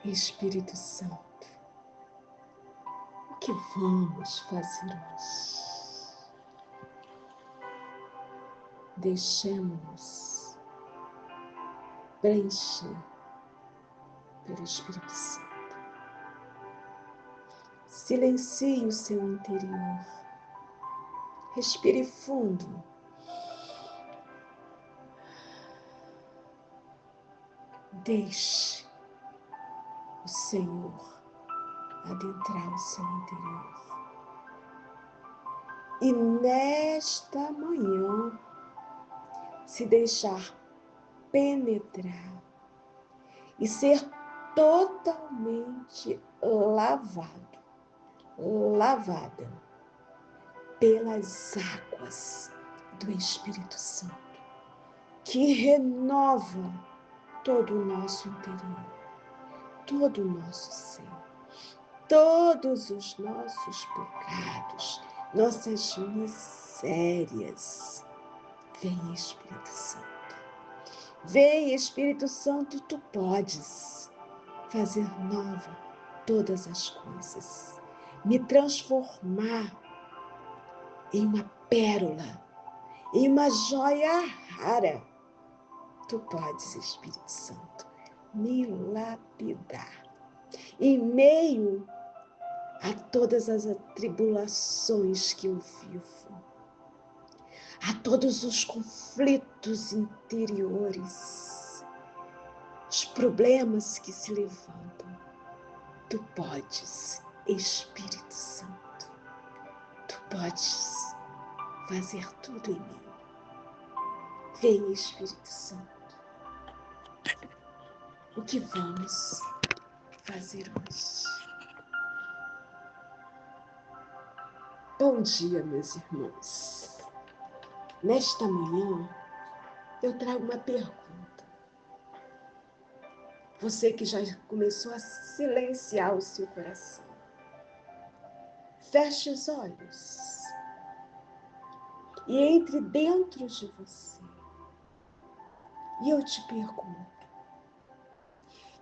Espírito Santo, o que vamos fazer hoje? Deixemos-nos preencher pelo Espírito Santo. Silencie o seu interior. Respire fundo. Deixe o Senhor adentrar o seu interior. E nesta manhã, se deixar penetrar e ser totalmente lavada pelas águas do Espírito Santo, que renova todo o nosso interior, todo o nosso ser, todos os nossos pecados, nossas misérias. Vem, Espírito Santo. Vem, Espírito Santo, tu podes fazer nova todas as coisas, me transformar em uma pérola, em uma joia rara. Tu podes, Espírito Santo, me lapidar em meio a todas as atribulações que eu vivo, a todos os conflitos interiores, os problemas que se levantam. Tu podes, Espírito Santo, tu podes fazer tudo em mim. Vem, Espírito Santo. O que vamos fazer hoje? Bom dia, meus irmãos. Nesta manhã, eu trago uma pergunta. Você que já começou a silenciar o seu coração, feche os olhos e entre dentro de você. E eu te pergunto,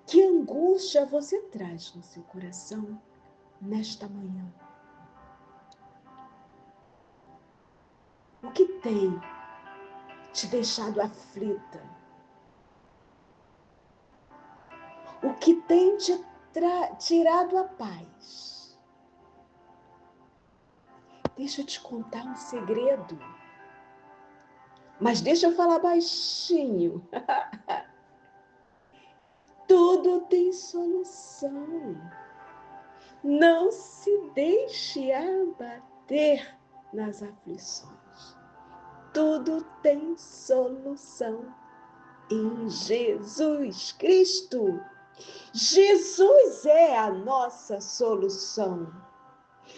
que angústia você traz no seu coração nesta manhã? O que tem te deixado aflita? O que tem te tirado a paz? Deixa eu te contar um segredo. Mas deixa eu falar baixinho. Tudo tem solução. Não se deixe abater nas aflições. Tudo tem solução em Jesus Cristo. Jesus é a nossa solução.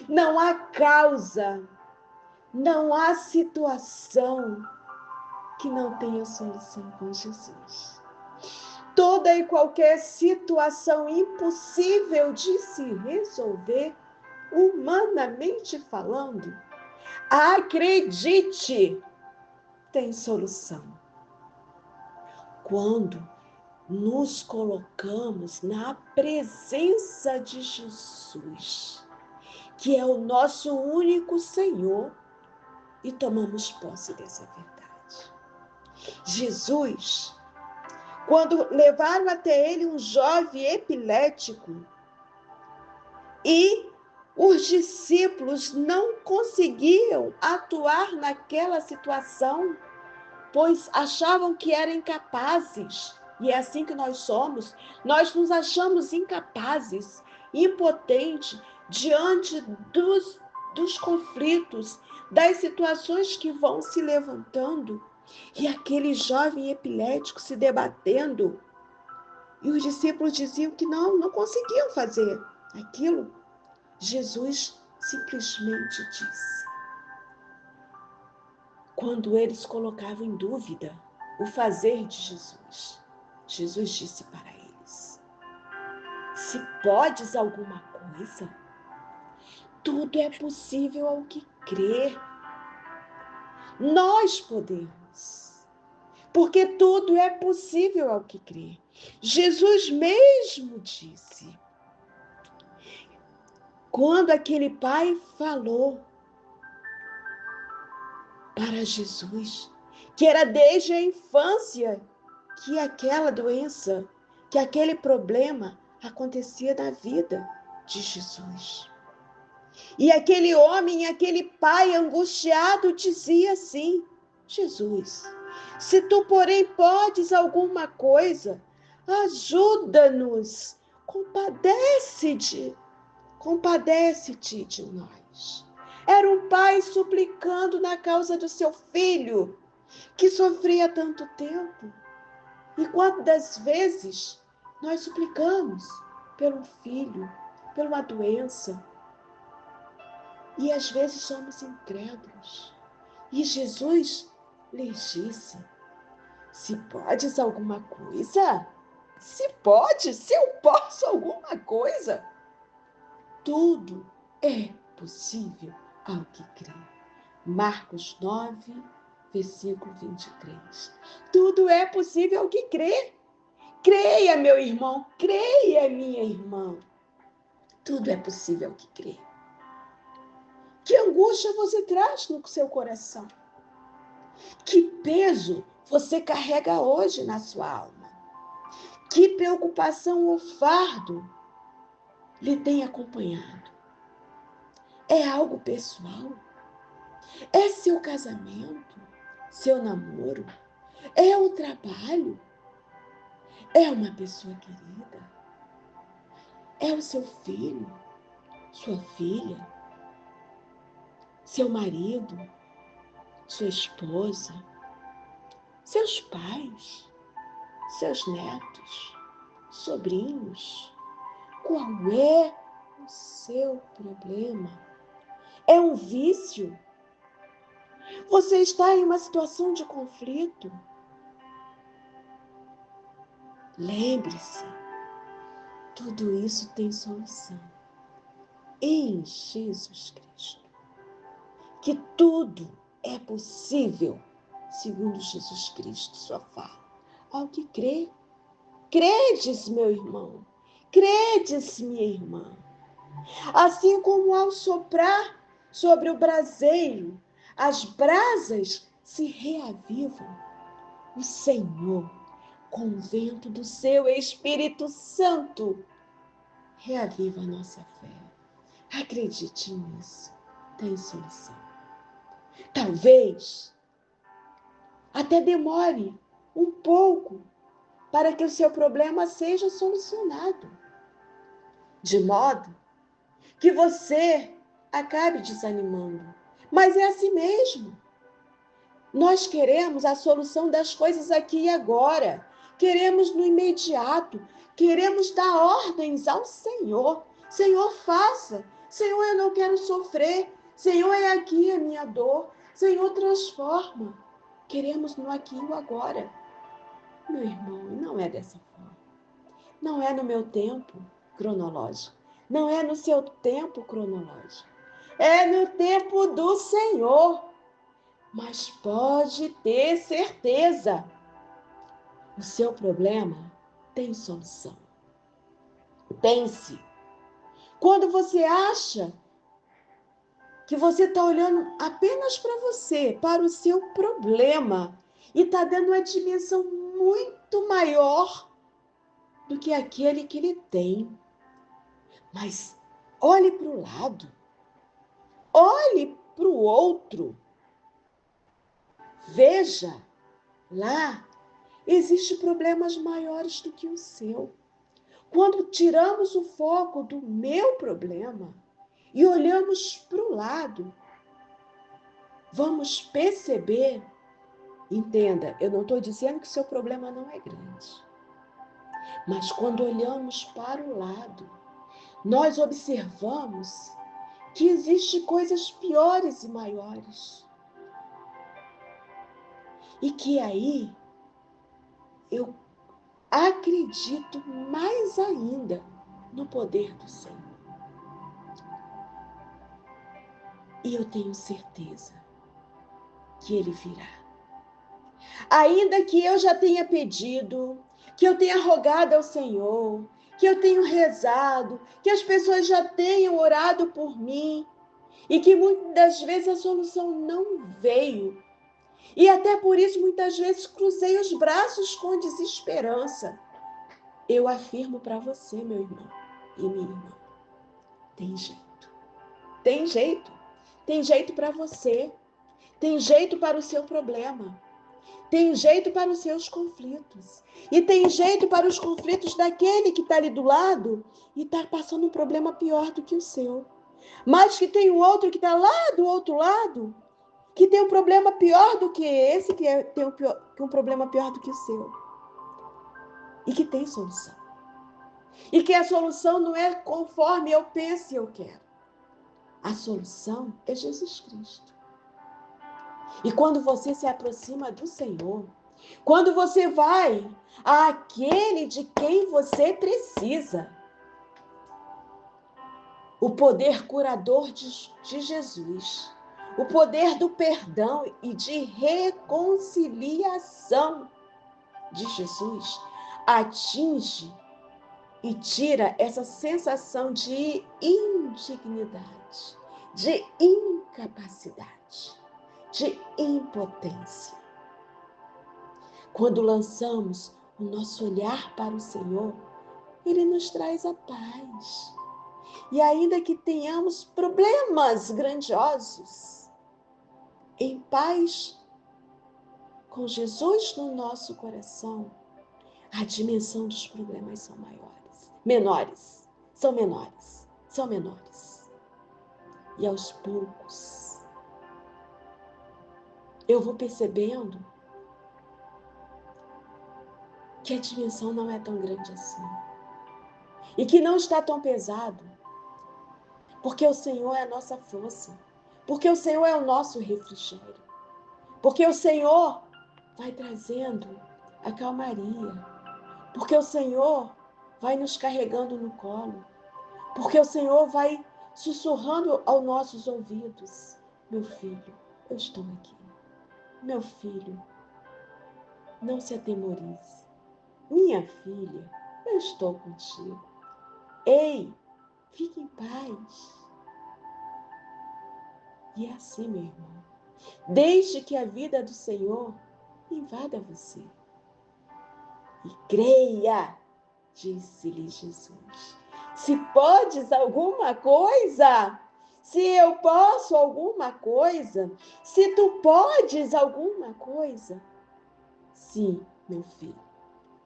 Não há causa, não há situação que não tenha solução com Jesus. Toda e qualquer situação impossível de se resolver, humanamente falando, acredite, tem solução. Quando nos colocamos na presença de Jesus, que é o nosso único Senhor, e tomamos posse dessa verdade. Jesus, quando levaram até ele um jovem epilético e os discípulos não conseguiam atuar naquela situação, pois achavam que eram incapazes. E é assim que nós somos. Nós nos achamos incapazes, impotentes, diante dos conflitos, das situações que vão se levantando. E aquele jovem epilético se debatendo. E os discípulos diziam que não conseguiam fazer aquilo. Jesus simplesmente disse. Quando eles colocavam em dúvida o fazer de Jesus, Jesus disse para eles: se podes alguma coisa, tudo é possível ao que crer. Nós podemos, porque tudo é possível ao que crer. Jesus mesmo disse, quando aquele pai falou para Jesus, que era desde a infância que aquela doença, que aquele problema acontecia na vida de Jesus. E aquele homem, aquele pai angustiado dizia assim, Jesus, se tu, porém, podes alguma coisa, ajuda-nos, compadece-te de nós. Era um pai suplicando na causa do seu filho, que sofria tanto tempo. E quantas vezes nós suplicamos pelo filho, por uma doença, e às vezes somos incrédulos. E Jesus lhes disse, se podes alguma coisa, se eu posso alguma coisa, tudo é possível ao que crê. Marcos 9, versículo 23. Tudo é possível ao que crê. Creia, meu irmão, creia, minha irmã. Tudo é possível ao que crê. Que angústia você traz no seu coração? Que peso você carrega hoje na sua alma? Que preocupação ou fardo lhe tem acompanhado? É algo pessoal? É seu casamento? Seu namoro? É o trabalho? É uma pessoa querida? É o seu filho? Sua filha? Seu marido? Sua esposa? Seus pais? Seus netos? Sobrinhos? Qual é o seu problema? É um vício? Você está em uma situação de conflito? Lembre-se, tudo isso tem solução em Jesus Cristo. Que tudo é possível, segundo Jesus Cristo, sua fala. Ao que crê, credes, meu irmão, credes, minha irmã. Assim como ao soprar sobre o braseiro, as brasas se reavivam. O Senhor, com o vento do seu Espírito Santo, reaviva a nossa fé. Acredite nisso, tem solução. Talvez até demore um pouco para que o seu problema seja solucionado, de modo que você acabe desanimando. Mas é assim mesmo. Nós queremos a solução das coisas aqui e agora. Queremos no imediato. Queremos dar ordens ao Senhor. Senhor, faça. Senhor, eu não quero sofrer. Senhor, é aqui a minha dor. Senhor, transforma. Queremos no aqui e o agora. Meu irmão, não é dessa forma. Não é no meu tempo cronológico. Não é no seu tempo cronológico. É no tempo do Senhor. Mas pode ter certeza, o seu problema tem solução. Pense, quando você acha que você está olhando apenas para você, para o seu problema, e está dando uma dimensão muito maior do que aquele que ele tem. Mas olhe para o lado, olhe para o outro, veja, lá existem problemas maiores do que o seu. Quando tiramos o foco do meu problema e olhamos para o lado, vamos perceber, entenda, eu não estou dizendo que o seu problema não é grande, mas quando olhamos para o lado, nós observamos que existem coisas piores e maiores. E que aí eu acredito mais ainda no poder do Senhor. E eu tenho certeza que Ele virá. Ainda que eu já tenha pedido, que eu tenha rogado ao Senhor, que eu tenho rezado, que as pessoas já tenham orado por mim e que muitas das vezes a solução não veio. E até por isso, muitas vezes, cruzei os braços com desesperança. Eu afirmo para você, meu irmão e minha irmã, tem jeito. Tem jeito. Tem jeito para você. Tem jeito para o seu problema. Tem jeito para os seus conflitos. E tem jeito para os conflitos daquele que está ali do lado e está passando um problema pior do que o seu. Mas que tem um outro que está lá do outro lado, que tem um problema pior do que esse, tem um problema pior do que o seu. E que tem solução. E que a solução não é conforme eu penso e eu quero. A solução é Jesus Cristo. E quando você se aproxima do Senhor, quando você vai àquele de quem você precisa, o poder curador de Jesus, o poder do perdão e de reconciliação de Jesus atinge e tira essa sensação de indignidade, de incapacidade, de impotência. Quando lançamos o nosso olhar para o Senhor, Ele nos traz a paz. E ainda que tenhamos problemas grandiosos, em paz com Jesus no nosso coração, a dimensão dos problemas são menores. E aos poucos, eu vou percebendo que a dimensão não é tão grande assim. E que não está tão pesado. Porque o Senhor é a nossa força. Porque o Senhor é o nosso refrigério. Porque o Senhor vai trazendo a calmaria. Porque o Senhor vai nos carregando no colo. Porque o Senhor vai sussurrando aos nossos ouvidos. Meu filho, eu estou aqui. Meu filho, não se atemorize. Minha filha, eu estou contigo. Ei, fique em paz. E é assim, meu irmão. Deixe que a vida do Senhor invada você. E creia, disse-lhe Jesus. Se podes alguma coisa, se eu posso alguma coisa, se tu podes alguma coisa. Sim, meu filho.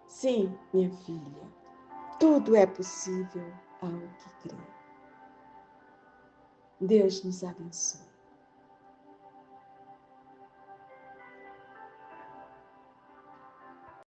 Sim, minha filha. Tudo é possível ao que crê. Deus nos abençoe.